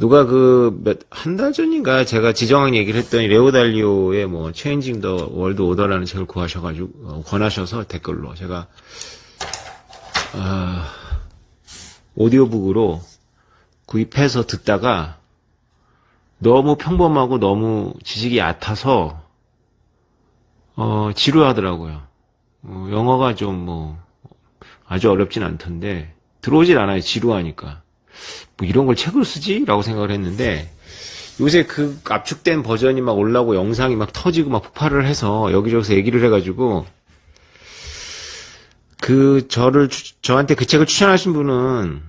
누가 한 달 전인가 제가 지정학 얘기를 했더니 레오 달리오의 뭐, 체인징 더 월드 오더라는 책을 권하셔서 댓글로 제가, 오디오북으로 구입해서 듣다가 너무 평범하고 너무 지식이 얕아서, 지루하더라고요. 영어가 좀 아주 어렵진 않던데, 들어오질 않아요, 지루하니까. 뭐 이런 걸 책으로 쓰지? 라고 생각을 했는데, 요새 그 압축된 버전이 막 올라오고 영상이 막 터지고 막 폭발을 해서 여기저기서 얘기를 해가지고, 저한테 그 책을 추천하신 분은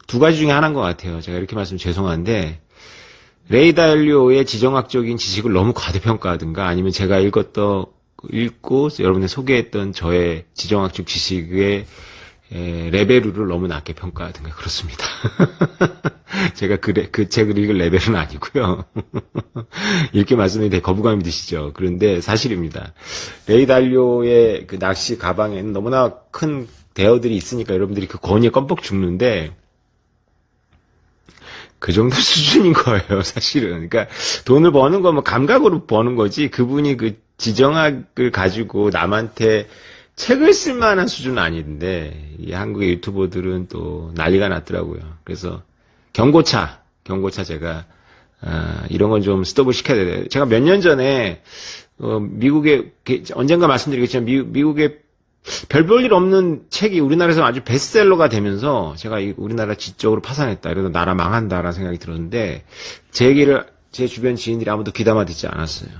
두 가지 중에 하나인 것 같아요. 제가 이렇게 말씀 죄송한데, 레이 달리오의 지정학적인 지식을 너무 과대평가하든가 아니면 제가 읽고 여러분들 소개했던 저의 지정학적 지식의 레벨을 너무 낮게 평가하든가 그렇습니다. 제가 그 책을 읽을 레벨은 아니고요. 이렇게 말씀이 되게 거부감이 드시죠. 그런데 사실입니다. 레이 달리오의 그 낚시 가방에는 너무나 큰 대어들이 있으니까 여러분들이 그 권위에 껌뻑 죽는데 그 정도 수준인 거예요, 사실은. 그러니까 돈을 버는 건 뭐 감각으로 버는 거지 그분이 그 지정학을 가지고 남한테 책을 쓸 만한 수준은 아닌데 이 한국의 유튜버들은 또 난리가 났더라고요. 그래서 경고차 제가 이런 건 좀 스톱을 시켜야 돼요. 제가 몇 년 전에 미국에 언젠가 말씀드리겠지만 미국에 별 볼 일 없는 책이 우리나라에서 아주 베스트셀러가 되면서 제가 우리나라 지적으로 파산했다. 이러다 나라 망한다라는 생각이 들었는데 제 얘기를 제 주변 지인들이 아무도 귀담아 듣지 않았어요.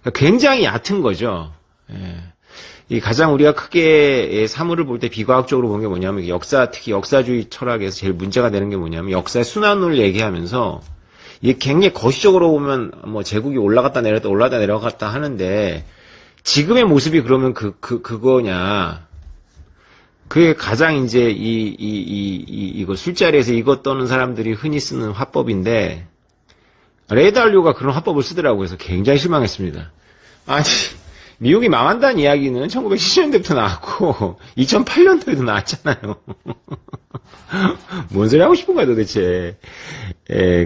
그러니까 굉장히 얕은 거죠. 예. 이 가장 우리가 크게 사물을 볼 때 비과학적으로 보는 게 뭐냐면 특히 역사주의 철학에서 제일 문제가 되는 게 뭐냐면 역사의 순환을 얘기하면서 이게 굉장히 거시적으로 보면 뭐 제국이 올라갔다 내려갔다 하는데 지금의 모습이 그러면 그거냐. 그게 가장 이제 이거 술자리에서 이것 떠는 사람들이 흔히 쓰는 화법인데, 레이 달리오가 그런 화법을 쓰더라고요. 그래서 굉장히 실망했습니다. 아니, 미국이 망한다는 이야기는 1970년대부터 나왔고, 2008년도에도 나왔잖아요. 뭔 소리 하고 싶은 거야, 도대체.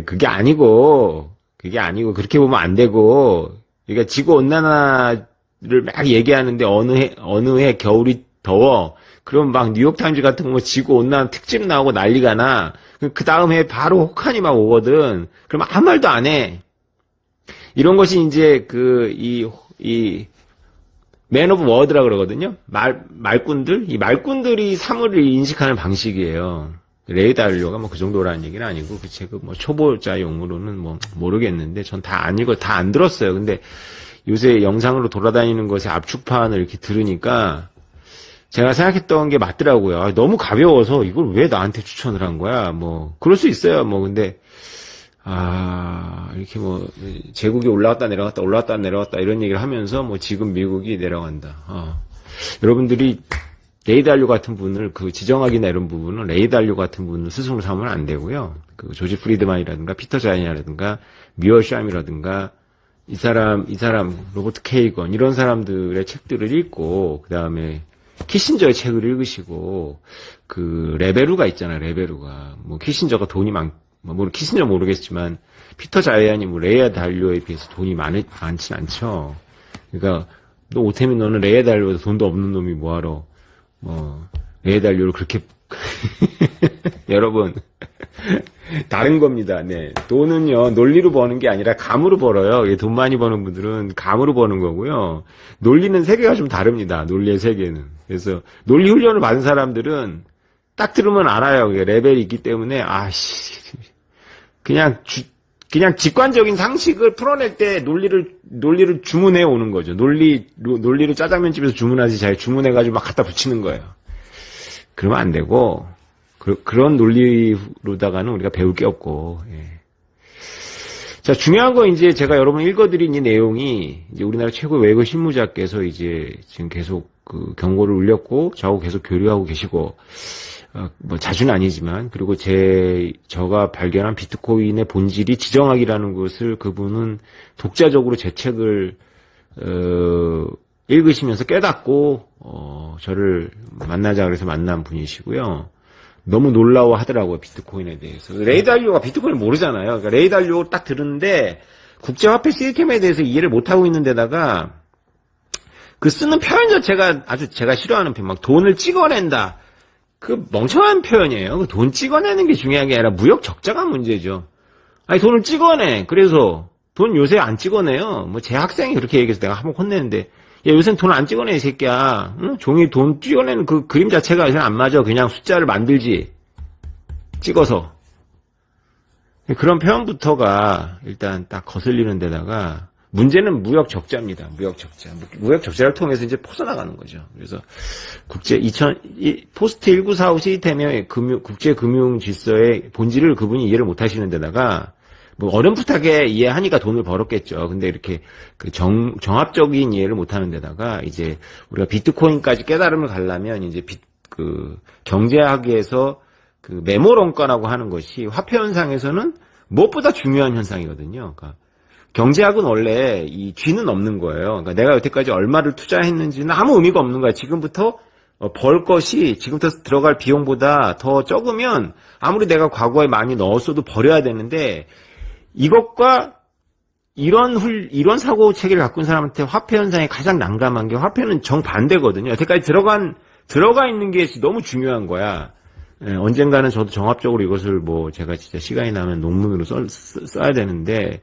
그게 아니고, 그렇게 보면 안 되고, 그러니까 지구온난화 를 막 얘기하는데 어느 해 겨울이 더워. 그럼 막 뉴욕타임즈 같은 거 지구 온난화 특집 나오고 난리가 나. 그 다음 해 바로 혹한이 막 오거든. 그럼 아무 말도 안 해. 이런 것이 이제 맨 오브 워드라 그러거든요. 말꾼들? 이 말꾼들이 사물을 인식하는 방식이에요. 레이 달리오가 뭐 그 정도라는 얘기는 아니고 그 책은 뭐 초보자용으로는 뭐 모르겠는데 전 다 안 읽어 다 안 들었어요. 근데 요새 영상으로 돌아다니는 것에 압축판을 이렇게 들으니까 제가 생각했던 게 맞더라고요. 너무 가벼워서 이걸 왜 나한테 추천을 한 거야? 뭐 그럴 수 있어요. 뭐 근데 이렇게 뭐 제국이 올라갔다 내려갔다 이런 얘기를 하면서 뭐 지금 미국이 내려간다. 여러분들이 레이 달리오 같은 분을 그 지정학이나 이런 부분은 레이 달리오 같은 분을 스승으로 삼으면 안 되고요. 그 조지 프리드만이라든가 피터 자인이라든가 미어 샴이라든가 이 사람, 로버트 케이건, 이런 사람들의 책들을 읽고, 그 다음에, 키신저의 책을 읽으시고, 레베루가 있잖아요, 레베루가. 뭐, 키신저가 돈이 키신저 모르겠지만, 피터 자이안이 레이아 달리오에 비해서 돈이 많진 않죠. 그러니까, 너 오태민 너는 레이아 달리오에 돈도 없는 놈이 뭐하러, 레이아 달리오를 그렇게, 여러분. 다른 겁니다. 네. 돈은요, 논리로 버는 게 아니라 감으로 벌어요. 돈 많이 버는 분들은 감으로 버는 거고요. 논리는 세계가 좀 다릅니다. 논리의 세계는. 그래서 논리 훈련을 받은 사람들은 딱 들으면 알아요. 레벨이 있기 때문에, 그냥 직관적인 상식을 풀어낼 때 논리를 주문해 오는 거죠. 논리를 짜장면집에서 주문하지 잘 주문해가지고 막 갖다 붙이는 거예요. 그러면 안 되고, 그런 논리로다가는 우리가 배울 게 없고, 예. 자, 중요한 건 이제 제가 여러분 읽어드린 이 내용이 이제 우리나라 최고 외국 실무자께서 이제 지금 계속 경고를 울렸고, 저하고 계속 교류하고 계시고, 뭐 자주는 아니지만, 그리고 저가 발견한 비트코인의 본질이 지정학이라는 것을 그분은 독자적으로 제 책을, 읽으시면서 깨닫고, 저를 만나자 그래서 만난 분이시고요. 너무 놀라워 하더라고요, 비트코인에 대해서. 레이 달리오가 비트코인을 모르잖아요. 그러니까 레이 달리오 딱 들었는데, 국제화폐 시스템에 대해서 이해를 못하고 있는 데다가, 그 쓰는 표현 자체가 아주 제가 싫어하는 표현, 막 돈을 찍어낸다. 그 멍청한 표현이에요. 그 돈 찍어내는 게 중요한 게 아니라 무역 적자가 문제죠. 아니, 돈을 찍어내. 그래서, 돈 요새 안 찍어내요. 뭐, 제 학생이 그렇게 얘기해서 내가 한번 혼내는데, 야, 요새는 돈 안 찍어내, 이 새끼야. 응? 종이 돈 찍어내는 그 그림 자체가 요새는 안 맞아. 그냥 숫자를 만들지. 찍어서. 그런 표현부터가 일단 딱 거슬리는 데다가, 문제는 무역 적자입니다. 무역 적자. 무역 적자를 통해서 이제 퍼져나가는 거죠. 그래서 포스트 1945 시스템의 국제 금융 질서의 본질을 그분이 이해를 못 하시는 데다가 뭐 어렴풋하게 이해하니까 돈을 벌었겠죠. 근데 이렇게 그 정합적인 이해를 못 하는 데다가 이제 우리가 비트코인까지 깨달음을 가려면 이제 그 경제학에서 그 메모론가라고 하는 것이 화폐 현상에서는 무엇보다 중요한 현상이거든요. 그러니까 경제학은 원래 이 뒤는 없는 거예요. 그러니까 내가 여태까지 얼마를 투자했는지는 아무 의미가 없는 거야. 지금부터 벌 것이 지금부터 들어갈 비용보다 더 적으면 아무리 내가 과거에 많이 넣었어도 버려야 되는데 이것과 이런 사고 체계를 갖고 있는 사람한테 화폐 현상이 가장 난감한 게 화폐는 정반대거든요. 여태까지 들어가 있는 게 너무 중요한 거야. 언젠가는 저도 정합적으로 이것을 뭐 제가 진짜 시간이 나면 논문으로 써야 되는데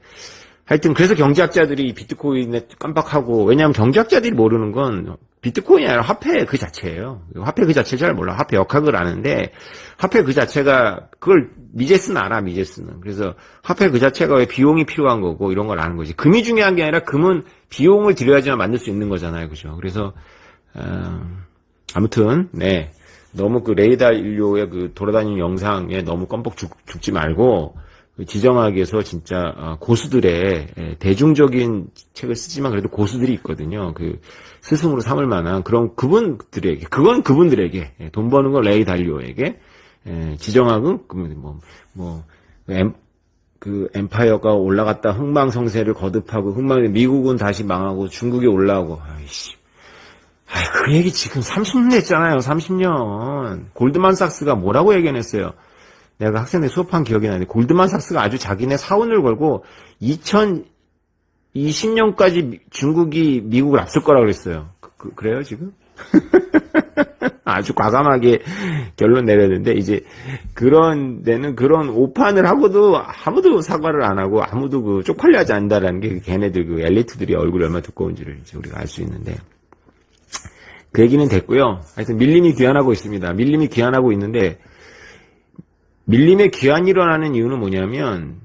하여튼 그래서 경제학자들이 비트코인에 깜빡하고 왜냐하면 경제학자들이 모르는 건 비트코인이 아니라 화폐 그 자체예요. 화폐 그 자체를 잘 몰라. 화폐 역학을 아는데 화폐 그 자체가 그걸 미제스는 알아. 미제스는. 그래서 화폐 그 자체가 왜 비용이 필요한 거고 이런 걸 아는 거지. 금이 중요한 게 아니라 금은 비용을 들여야지만 만들 수 있는 거잖아요. 그죠? 그래서 아무튼 네. 너무 그 레이 달리오의 그 돌아다니는 영상에 너무 껌뻑 죽지 말고 지정학에서 진짜 고수들의 대중적인 책을 쓰지만 그래도 고수들이 있거든요. 그 스승으로 삼을 만한 그런 그분들에게 돈 버는 건 레이 달리오에게 지정학은 그 엠파이어가 올라갔다 흥망성쇠를 거듭하고 미국은 다시 망하고 중국이 올라오고 그 얘기 지금 30년 했잖아요. 30년. 골드만삭스가 뭐라고 얘기했어요? 내가 학생 때 수업한 기억이 나는데 골드만삭스가 아주 자기네 사원을 걸고 2020년까지 중국이 미국을 앞설 거라고 그랬어요. 그래요 지금? 아주 과감하게 결론 내렸는데 이제 그런 데는 그런 오판을 하고도 아무도 사과를 안 하고 아무도 그 쪽팔려하지 않는다라는 게 걔네들 그 엘리트들이 얼굴이 얼마나 두꺼운지를 이제 우리가 알 수 있는데 그 얘기는 됐고요. 하여튼 밀림이 귀환하고 있습니다. 밀림이 귀환하고 있는데 밀림의 귀환이 일어나는 이유는 뭐냐면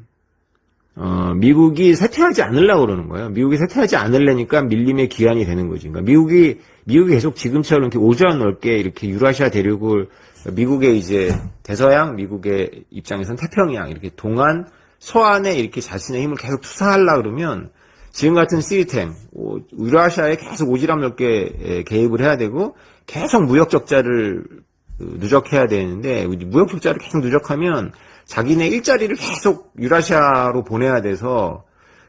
미국이 쇠퇴하지 않으려고 그러는 거예요. 미국이 쇠퇴하지 않으려니까 밀림의 귀환이 되는 거지. 그러니까 미국이 계속 지금처럼 이렇게 오전 넓게 이렇게 유라시아 대륙을 미국의 이제 대서양, 미국의 입장에서는 태평양 이렇게 동안 서안에 이렇게 자신의 힘을 계속 투사하려고 그러면 지금 같은 시스템, 유라시아에 계속 오지랖 넓게 개입을 해야 되고 계속 무역 적자를 누적해야 되는데 무역 적자를 계속 누적하면 자기네 일자리를 계속 유라시아로 보내야 돼서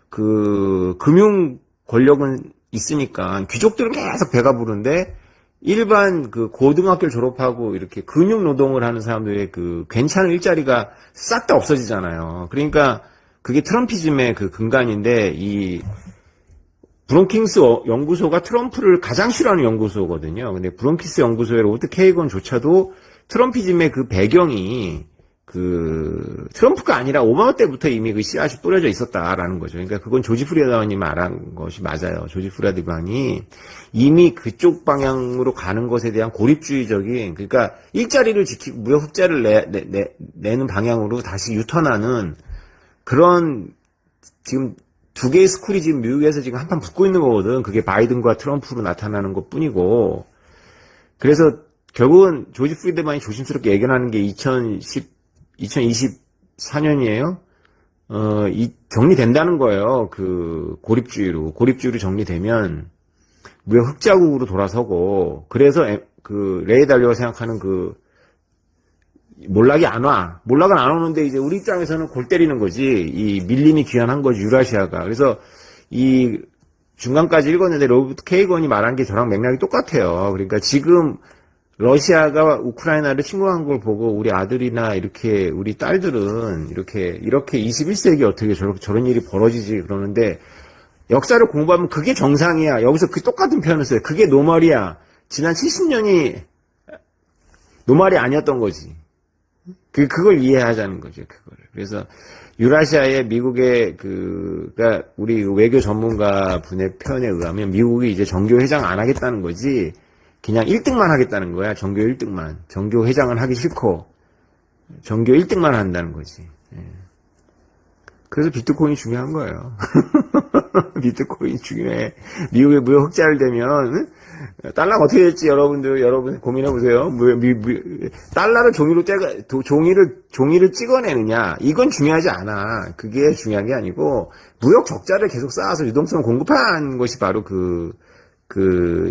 그 금융 권력은 있으니까 귀족들은 계속 배가 부른데 일반 그 고등학교를 졸업하고 이렇게 금융 노동을 하는 사람들의 그 괜찮은 일자리가 싹 다 없어지잖아요. 그러니까 그게 트럼피즘의 그 근간인데 이 브론킹스 연구소가 트럼프를 가장 싫어하는 연구소거든요. 근데 브론킹스 연구소의 로버트 케이건조차도 트럼피즘의 그 배경이 그 트럼프가 아니라 오바마 때부터 이미 그 씨앗이 뿌려져 있었다라는 거죠. 그러니까 그건 조지 프리드만이 말한 것이 맞아요. 조지 프리드만이 이미 그쪽 방향으로 가는 것에 대한 고립주의적인 그러니까 일자리를 지키고 무역 흑자를 내는 방향으로 다시 유턴하는 그런 지금 두 개의 스쿨이 지금 미국에서 지금 한판 붙고 있는 거거든. 그게 바이든과 트럼프로 나타나는 것 뿐이고. 그래서 결국은 조지 프리드만이 조심스럽게 예견하는 게 2024년이에요. 정리된다는 거예요. 그 고립주의로 정리되면 무역 흑자국으로 돌아서고. 그래서 그 레이 달리오가 생각하는 그 몰락이 안 와. 몰락은 안 오는데 이제 우리 입장에서는 골 때리는 거지. 이 밀림이 귀환한 거지, 유라시아가. 그래서 이 중간까지 읽었는데 로버트 케이건이 말한 게 저랑 맥락이 똑같아요. 그러니까 지금 러시아가 우크라이나를 침공한 걸 보고 우리 아들이나 이렇게 우리 딸들은 이렇게 21세기 어떻게 저런 일이 벌어지지 그러는데 역사를 공부하면 그게 정상이야. 여기서 그 똑같은 표현을 써요. 그게 노말이야. 지난 70년이 노말이 아니었던 거지. 그걸 이해하자는 거죠. 그걸. 그래서 유라시아의 미국의 그러니까 우리 외교 전문가 분의 표현에 의하면 미국이 이제 정교 회장 안 하겠다는 거지. 그냥 1등만 하겠다는 거야. 정교 1등만. 정교 회장은 하기 싫고 정교 1등만 한다는 거지. 예. 그래서 비트코인이 중요한 거예요. 비트코인이 중요해. 미국의 무역 흑자를 되면 달러가 어떻게 될지 여러분 고민해 보세요. 달러를 종이를 찍어내느냐 이건 중요하지 않아. 그게 중요한 게 아니고 무역 적자를 계속 쌓아서 유동성을 공급한 것이 바로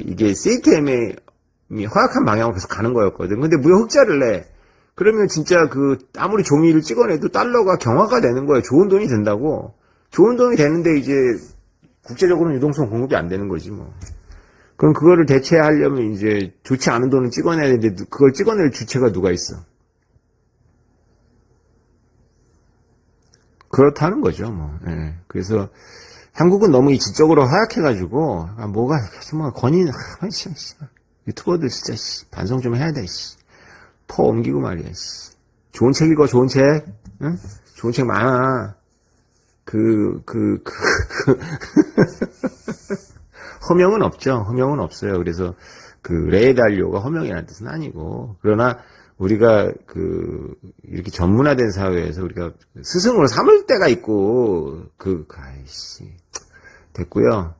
이게 시스템의 허약한 방향으로 계속 가는 거였거든. 근데 무역 흑자를 내. 그러면 진짜 아무리 종이를 찍어내도 달러가 경화가 되는 거예요. 좋은 돈이 된다고. 좋은 돈이 되는데 이제 국제적으로는 유동성 공급이 안 되는 거지 뭐. 그럼 그거를 대체하려면 이제 좋지 않은 돈을 찍어내야 되는데 그걸 찍어낼 주체가 누가 있어? 그렇다는 거죠 뭐. 예. 그래서 한국은 너무 이 지적으로 허약해가지고 뭐가 정말 건인 유튜버들 진짜 반성 좀 해야 돼. 퍼 옮기고 말이야. 좋은 책 읽어, 좋은 책. 응? 좋은 책 많아. 허명은 없죠. 허명은 없어요. 그래서 레이달료가 허명이라는 뜻은 아니고. 그러나 우리가 이렇게 전문화된 사회에서 우리가 스승으로 삼을 때가 있고, 됐고요.